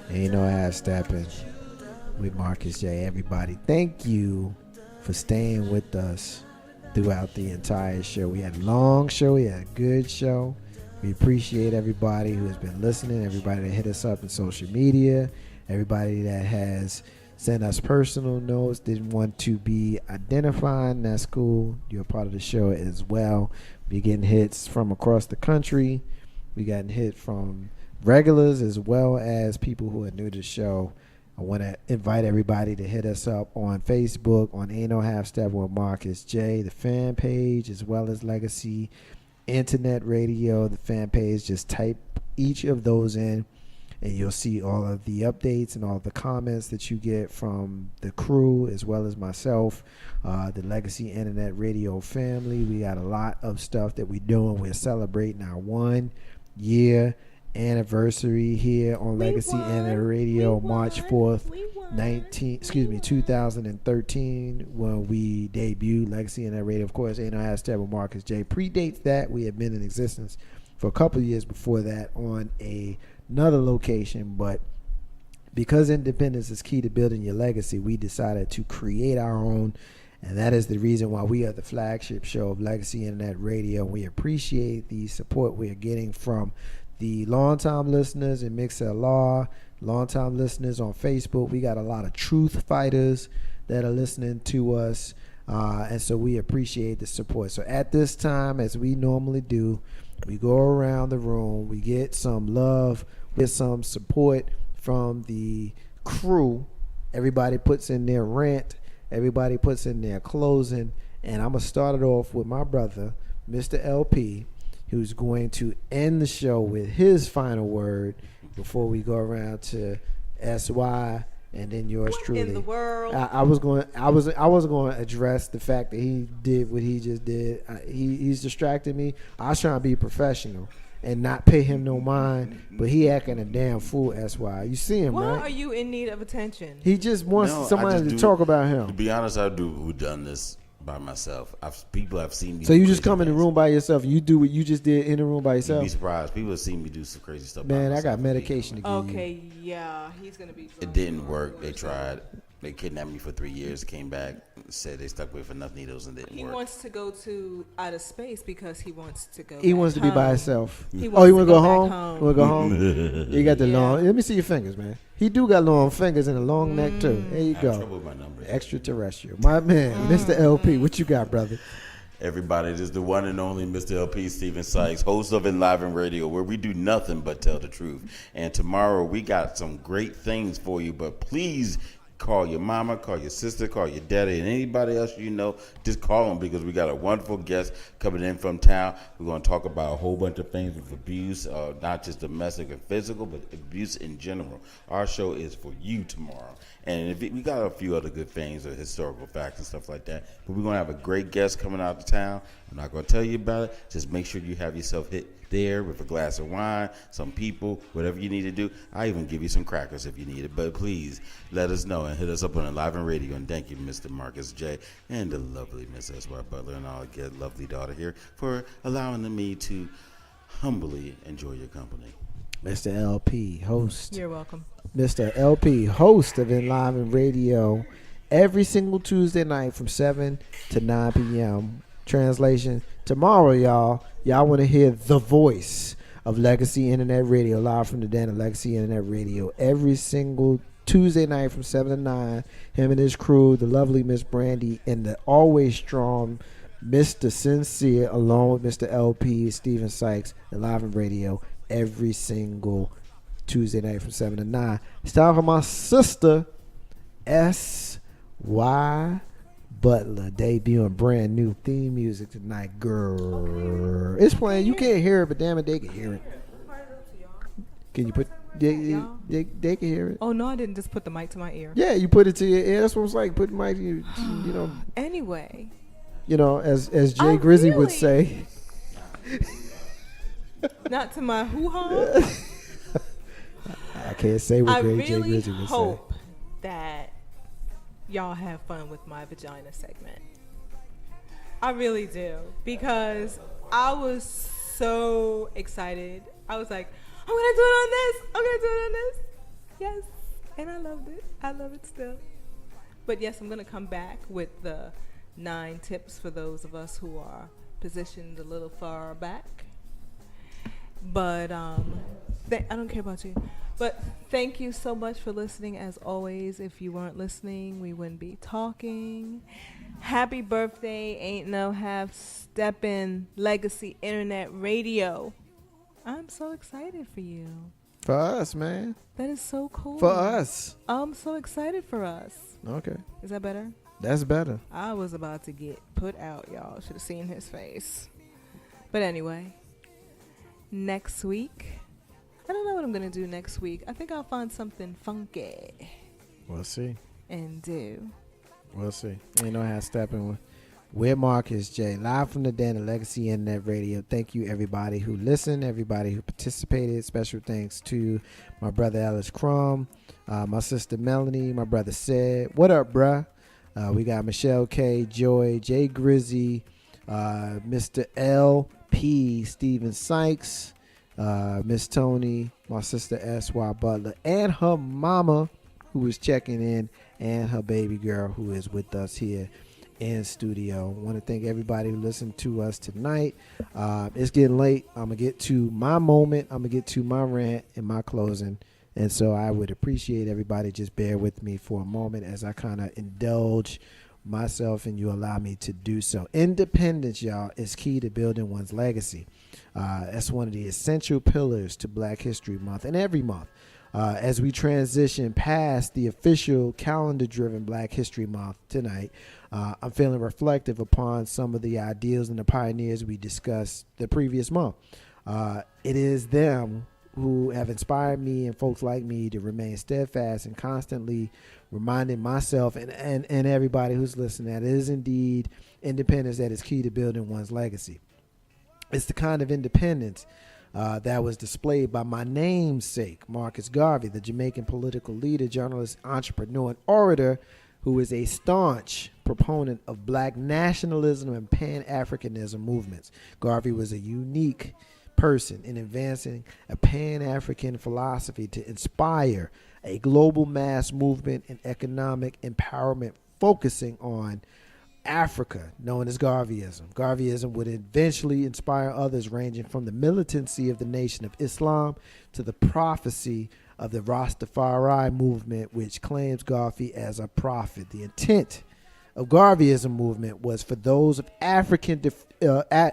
Ain't no half stepping with Marcus J. Everybody, thank you for staying with us throughout the entire show. We had a long show. We had a good show. We appreciate everybody who has been listening, everybody that hit us up in social media, everybody that has sent us personal notes, didn't want to be identified. That's cool. You're a part of the show as well. We're getting hits from across the country. We gotten hit from regulars as well as people who are new to the show. I want to invite everybody to hit us up on Facebook on Ain't No Half Step with Marcus J, the fan page, as well as Legacy Internet Radio, the fan page. Just type each of those in, and you'll see all of the updates and all the comments that you get from the crew as well as myself, the Legacy Internet Radio family. We got a lot of stuff that we're doing. We're celebrating our 1 year anniversary here on Legacy Internet Radio, March 4th, 2013, when we debuted Legacy Internet Radio. Of course, Ain't No Hashtag with Marcus J predates that. We have been in existence for a couple of years before that on another location, but because independence is key to building your legacy, we decided to create our own, and that is the reason why we are the flagship show of Legacy Internet Radio. We appreciate the support we are getting from the longtime listeners in MixLR, longtime listeners on Facebook. We got a lot of truth fighters that are listening to us, and so we appreciate the support. So at this time, as we normally do, we go around the room, we get some love, we get some support from the crew. Everybody puts in their rant, everybody puts in their closing, and I'm going to start it off with my brother, Mr. LP, who's going to end the show with his final word before we go around to SY and then yours what truly. In the world? I wasn't going to address the fact that he did what he just did. He's distracting me. I was trying to be professional and not pay him no mind, but he acting a damn fool. SY, you see him, Why right? are you in need of attention? He just wants somebody to talk about him. To be honest, I do who done this by myself. People have seen me. So you just come in the room by yourself. You do what you just did in the room by yourself. You'd be surprised. People have seen me do some crazy stuff. Man, by I got myself. medication to give you. Okay, yeah, he's gonna be. It didn't work. They tried. They kidnapped me for 3 years. Came back, said they stuck with enough needles and didn't work. He wants to go to outer space because he wants to go. He wants to be by home. himself. He You wants want to to go back home? home. You want to go home? You got the Yeah. long. Let me see your fingers, man. He do got long fingers and a long neck too. There you I have trouble go. with my numbers. Extraterrestrial. My man, Mr. LP, what you got, brother? Everybody, this is the one and only Mr. LP Steven Sykes, host of Enliven Radio, where we do nothing but tell the truth. And tomorrow we got some great things for you, but please call your mama, call your sister, call your daddy, and anybody else you know. Just call them because we got a wonderful guest coming in from town. We're going to talk about a whole bunch of things with abuse, not just domestic and physical, but abuse in general. Our show is for you tomorrow. And we got a few other good things, historical facts and stuff like that. But we're going to have a great guest coming out of town. I'm not going to tell you about it. Just make sure you have yourself hit there with a glass of wine, some people, whatever you need to do. I even give you some crackers if you need it. But please let us know and hit us up on Enliven Radio. And thank you, Mr. Marcus J. and the lovely Miss S.Y. Butler and our lovely daughter here for allowing me to humbly enjoy your company. Mr. LP, host. You're welcome. Mr. LP, host of Enliven Radio, every single Tuesday night from 7 to 9 p.m. Translation, tomorrow, y'all want to hear the voice of Legacy Internet Radio, live from the den of Legacy Internet Radio, every single Tuesday night from 7 to 9. Him and his crew, the lovely Miss Brandy, and the always strong Mr. Sincere, along with Mr. LP, Steven Sykes, Enliven Radio, every single Tuesday night from 7 to 9. It's time for my sister, S.Y. Butler, debuting brand new theme music tonight, girl. It's playing. You can't hear it, but damn it, they can hear it. Can you put? They can hear it. Oh no, I didn't just put the mic to my ear. Yeah, you put it to your ear. That's what it's like. Put the mic to you know. Anyway. You know, as Jay Grizzy would say. Not to my hoo-ha. I can't say what Jay really Grizzy would say. hope that y'all have fun with my vagina segment. I really do, because I was so excited. I was like, I'm gonna do it on this. I'm gonna do it on this. Yes, and I loved it. I love it still. But yes, I'm going to come back with the 9 tips for those of us who are positioned a little far back. But I don't care about you. But thank you so much for listening. As always, if you weren't listening, we wouldn't be talking. Happy birthday, Ain't No Half Steppin' Legacy Internet Radio. I'm so excited for you. For us, man. That is so cool. For us. I'm so excited for us. Okay. Is that better? That's better. I was about to get put out, y'all. Should have seen his face. But anyway, next week, I don't know what I'm going to do next week. I think I'll find something funky We'll see. and do. We'll see. Ain't No Half Steppin' with Marcus J. Live from the Den of Legacy Internet Radio. Thank you, everybody who listened, everybody who participated. Special thanks to my brother Ellis Crum, my sister Melanie, my brother Sid. What up, bruh? We got Michelle K, Joy, Jay Grizzy, Mr. L.P. Steven Sykes, Miss Tony, my sister S.Y. Butler, and her mama who is checking in, and her baby girl who is with us here in studio. I want to thank everybody who listened to us tonight. It's getting late. I'm going to get to my moment. I'm going to get to my rant and my closing. And so I would appreciate everybody just bear with me for a moment as I kind of indulge myself and you allow me to do so. Independence, y'all, is key to building one's legacy. That's one of the essential pillars to Black History Month and every month. As we transition past the official calendar-driven Black History Month tonight, I'm feeling reflective upon some of the ideals and the pioneers we discussed the previous month. It is them who have inspired me and folks like me to remain steadfast and constantly reminding myself and everybody who's listening that it is indeed independence that is key to building one's legacy. It's the kind of independence that was displayed by my namesake, Marcus Garvey, the Jamaican political leader, journalist, entrepreneur, and orator who is a staunch proponent of Black nationalism and Pan-Africanism movements. Garvey was a unique person in advancing a Pan-African philosophy to inspire a global mass movement and economic empowerment focusing on Africa, known as Garveyism. Garveyism would eventually inspire others, ranging from the militancy of the Nation of Islam to the prophecy of the Rastafari movement, which claims Garvey as a prophet. The intent of Garveyism movement was for those of African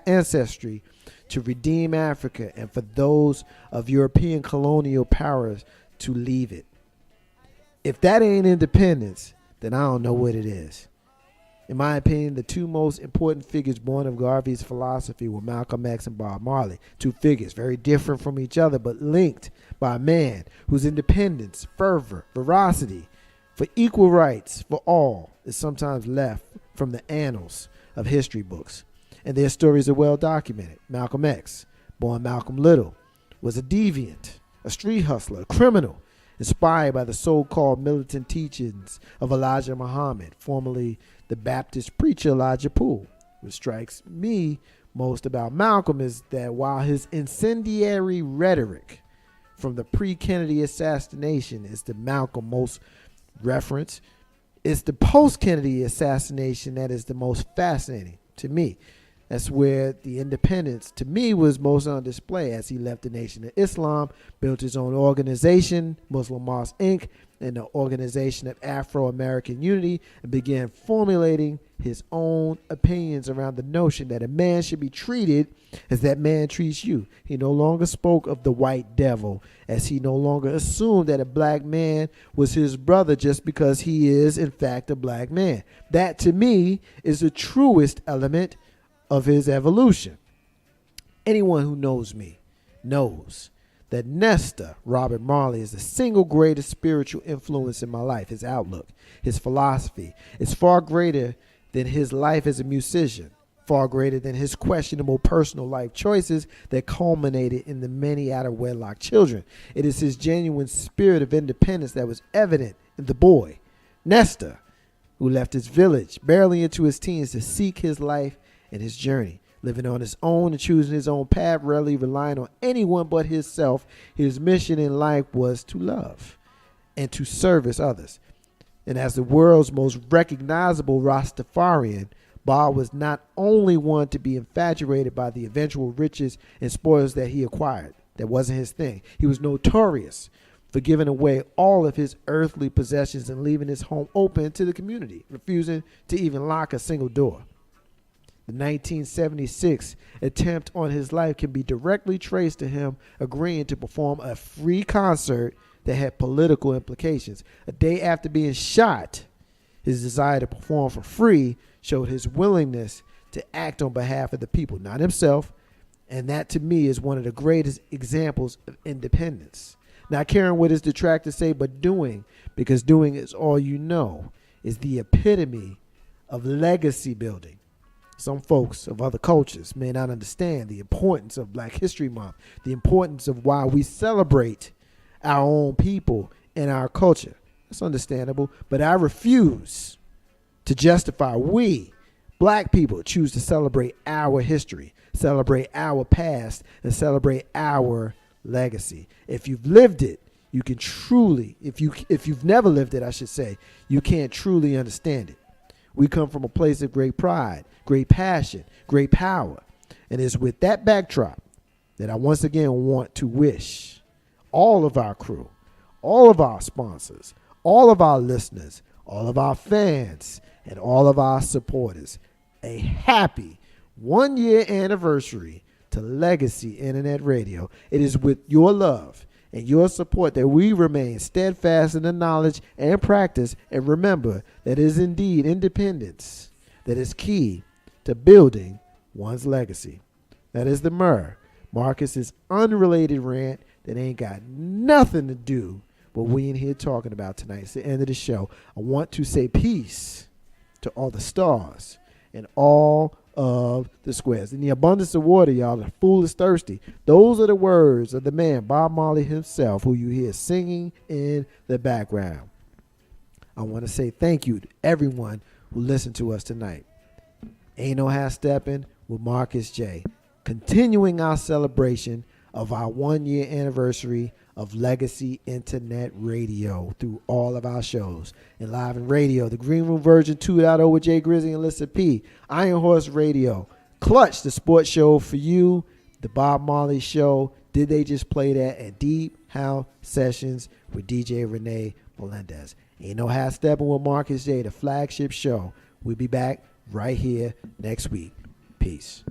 ancestry to redeem Africa and for those of European colonial powers to leave it. If that ain't independence, then I don't know what it is. In my opinion, the two most important figures born of Garvey's philosophy were Malcolm X and Bob Marley. Two figures very different from each other, but linked by a man whose independence, fervor, veracity for equal rights for all is sometimes left from the annals of history books. And their stories are well documented. Malcolm X, born Malcolm Little, was a deviant, a street hustler, a criminal, inspired by the so-called militant teachings of Elijah Muhammad, formerly the Baptist preacher Elijah Poole. What strikes me most about Malcolm is that while his incendiary rhetoric from the pre-Kennedy assassination is the Malcolm most referenced, it's the post-Kennedy assassination that is the most fascinating to me. That's where the independence, to me, was most on display as he left the Nation of Islam, built his own organization, Muslim Mosque Inc., and the Organization of Afro-American Unity, and began formulating his own opinions around the notion that a man should be treated as that man treats you. He no longer spoke of the white devil, as he no longer assumed that a black man was his brother just because he is, in fact, a black man. That, to me, is the truest element of his evolution. Anyone who knows me knows that Nesta, Robert Marley, is the single greatest spiritual influence in my life. His outlook, his philosophy is far greater than his life as a musician, far greater than his questionable personal life choices that culminated in the many out-of-wedlock children. It is his genuine spirit of independence that was evident in the boy, Nesta, who left his village barely into his teens to seek his life and his journey, living on his own and choosing his own path, rarely relying on anyone but himself. His mission in life was to love. and to service others. And as the world's most recognizable Rastafarian, Bob was not only one to be infatuated by the eventual riches and spoils that he acquired. That wasn't his thing. He was notorious for giving away all of his earthly possessions and leaving his home open to the community, refusing to even lock a single door. The 1976 attempt on his life can be directly traced to him agreeing to perform a free concert that had political implications. A day after being shot, his desire to perform for free showed his willingness to act on behalf of the people, not himself. And that, to me, is one of the greatest examples of independence. Not caring what his detractors say, but doing, because doing is all you know, is the epitome of legacy building. Some folks of other cultures may not understand the importance of Black History Month, the importance of why we celebrate our own people and our culture. That's understandable, but I refuse to justify we, Black people, choose to celebrate our history, celebrate our past, and celebrate our legacy. If you've lived it, you can truly, if you've never lived it, I should say, you can't truly understand it. We come from a place of great pride, great passion, great power. And it's with that backdrop that I once again want to wish all of our crew, all of our sponsors, all of our listeners, all of our fans, and all of our supporters a happy 1-year anniversary to Legacy Internet Radio. It is with your love and your support that we remain steadfast in the knowledge and practice, and remember that it is indeed independence that is key to building one's legacy. That is the Marcus's unrelated rant that ain't got nothing to do with what we in here talking about tonight. It's the end of the show. I want to say peace to all the stars and all of the squares. In the abundance of water, y'all, the fool is thirsty. Those are the words of the man, Bob Marley himself, who you hear singing in the background. I want to say thank you to everyone who listened to us tonight. Ain't No Half Steppin' with Marcus J. Continuing our celebration of our 1-year anniversary of Legacy Internet Radio through all of our shows. And live in radio, the Green Room version 2.0 with Jay Grizzly and Lissa P. Iron Horse Radio. Clutch, the sports show for you. The Bob Marley Show. Did they just play that? And Deep House Sessions with DJ Renee Melendez. Ain't No Half Steppin' with Marcus J, the flagship show. We'll be back right here next week. Peace.